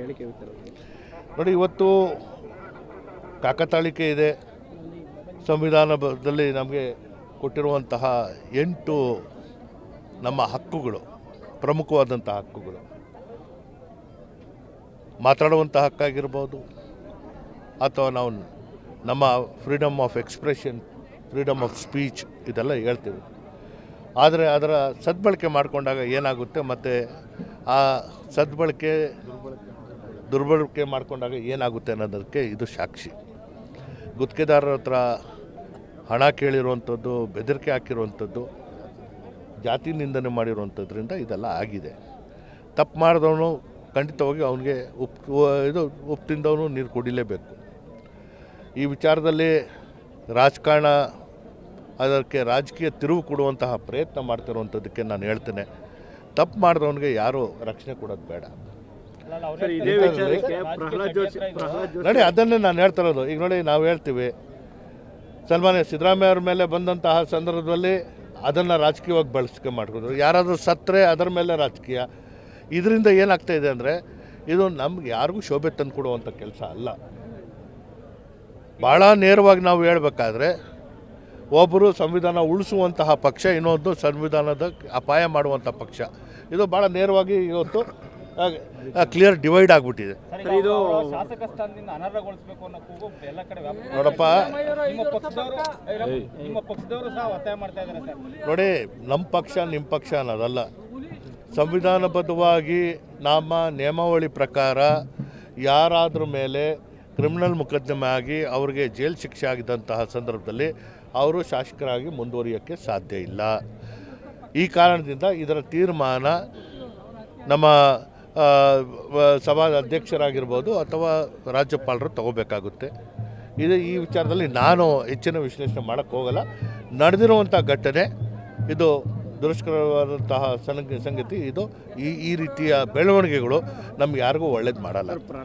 ಹೇಳಿಕೆ ನೋಡಿ, ಇವತ್ತು ಕಾಕತಾಳಿಕೆ ಇದೆ. ಸಂವಿಧಾನದಲ್ಲಿ ನಮಗೆ ಕೊಟ್ಟಿರುವಂತಹ 8 ನಮ್ಮ ಹಕ್ಕುಗಳು, ಪ್ರಮುಖವಾದಂಥ ಹಕ್ಕುಗಳು, ಮಾತಾಡುವಂಥ ಹಕ್ಕಾಗಿರ್ಬೋದು ಅಥವಾ ನಾವು ನಮ್ಮ freedom of expression, freedom of speech ಇದೆಲ್ಲ ಹೇಳ್ತೀವಿ. ಆದರೆ ಅದರ ಸದ್ಬಳಕೆ ಮಾಡಿಕೊಂಡಾಗ ಏನಾಗುತ್ತೆ, ಮತ್ತು ಆ ಸದ್ಬಳಕೆ ದುರ್ಬಳಕೆ ಮಾಡಿಕೊಂಡಾಗ ಏನಾಗುತ್ತೆ ಅನ್ನೋದಕ್ಕೆ ಇದು ಸಾಕ್ಷಿ. ಗುತ್ತಿಗೆದಾರರ ಹತ್ರ ಹಣ ಕೇಳಿರುವಂಥದ್ದು, ಬೆದರಿಕೆ ಹಾಕಿರುವಂಥದ್ದು, ಜಾತಿ ನಿಂದನೆ ಮಾಡಿರುವಂಥದ್ರಿಂದ ಇದೆಲ್ಲ ಆಗಿದೆ. ತಪ್ಪು ಮಾಡಿದವನು ಖಂಡಿತವಾಗಿ ಅವನಿಗೆ ಉಪ್ಪು ತಿಂದವನು ನೀರು ಕುಡಿಲೇಬೇಕು. ಈ ವಿಚಾರದಲ್ಲಿ ರಾಜಕಾರಣ ಅದಕ್ಕೆ ರಾಜಕೀಯ ತಿರುವು ಕೊಡುವಂತಹ ಪ್ರಯತ್ನ ಮಾಡ್ತಿರುವಂಥದ್ದಕ್ಕೆ ನಾನು ಹೇಳ್ತೇನೆ, ತಪ್ಪು ಮಾಡಿದವನಿಗೆ ಯಾರೂ ರಕ್ಷಣೆ ಕೊಡೋದು ಬೇಡ. ನೋಡಿ, ಅದನ್ನೇ ನಾನು ಹೇಳ್ತಾ ಇರೋದು. ಈಗ ನೋಡಿ, ನಾವು ಹೇಳ್ತೀವಿ ಸನ್ಮಾನ್ಯ ಸಿದ್ದರಾಮಯ್ಯ ಅವ್ರ ಮೇಲೆ ಬಂದಂತಹ ಸಂದರ್ಭದಲ್ಲಿ ಅದನ್ನು ರಾಜಕೀಯವಾಗಿ ಬಳಸಿಕೆ ಮಾಡ್ಕೊಂಡ್ರು. ಯಾರಾದರೂ ಸತ್ತರೆ ಅದರ ಮೇಲೆ ರಾಜಕೀಯ. ಇದರಿಂದ ಏನಾಗ್ತಾ ಇದೆ ಅಂದರೆ, ಇದು ನಮ್ಗೆ ಯಾರಿಗೂ ಶೋಭೆ ತಂದು ಕೊಡುವಂಥ ಕೆಲಸ ಅಲ್ಲ. ಭಾಳ ನೇರವಾಗಿ ನಾವು ಹೇಳಬೇಕಾದ್ರೆ, ಒಬ್ಬರು ಸಂವಿಧಾನ ಉಳಿಸುವಂತಹ ಪಕ್ಷ, ಇನ್ನೊಂದು ಸಂವಿಧಾನದ ಅಪಾಯ ಮಾಡುವಂಥ ಪಕ್ಷ. ಇದು ಭಾಳ ನೇರವಾಗಿ ಇವತ್ತು ಕ್ಲಿಯರ್ ಡಿವೈಡ್ ಆಗಿಬಿಟ್ಟಿದೆ. ನೋಡಪ್ಪ, ನೋಡಿ, ನಮ್ಮ ಪಕ್ಷ ನಿಮ್ಮ ಪಕ್ಷ ಅನ್ನೋದಲ್ಲ. ಸಂವಿಧಾನಬದ್ಧವಾಗಿ ನಮ್ಮ ನಿಯಮಾವಳಿ ಪ್ರಕಾರ ಯಾರಾದ್ರ ಮೇಲೆ ಕ್ರಿಮಿನಲ್ ಮೊಕದ್ದಮೆ ಆಗಿ ಅವರಿಗೆ ಜೈಲು ಶಿಕ್ಷೆ ಆಗಿದ್ದಂತಹ ಸಂದರ್ಭದಲ್ಲಿ ಅವರು ಶಾಸಕರಾಗಿ ಮುಂದುವರಿಯೋಕ್ಕೆ ಸಾಧ್ಯ ಇಲ್ಲ. ಈ ಕಾರಣದಿಂದ ಇದರ ತೀರ್ಮಾನ ನಮ್ಮ ಸಭಾ ಅಧ್ಯಕ್ಷರಾಗಿರ್ಬೋದು ಅಥವಾ ರಾಜ್ಯಪಾಲರು ತಗೋಬೇಕಾಗುತ್ತೆ. ಈ ವಿಚಾರದಲ್ಲಿ ನಾನು ಹೆಚ್ಚಿನ ವಿಶ್ಲೇಷಣೆ ಮಾಡೋಕ್ಕೆ ಹೋಗಲ್ಲ. ನಡೆದಿರುವಂಥ ಘಟನೆ ಇದು ದುರಸ್ಕರವಾದಂತಹ ಸಂಗತಿ. ಇದು ಈ ರೀತಿಯ ಬೆಳವಣಿಗೆಗಳು ನಮ್ಗೆ ಯಾರಿಗೂ ಒಳ್ಳೇದು ಮಾಡಲ್ಲ.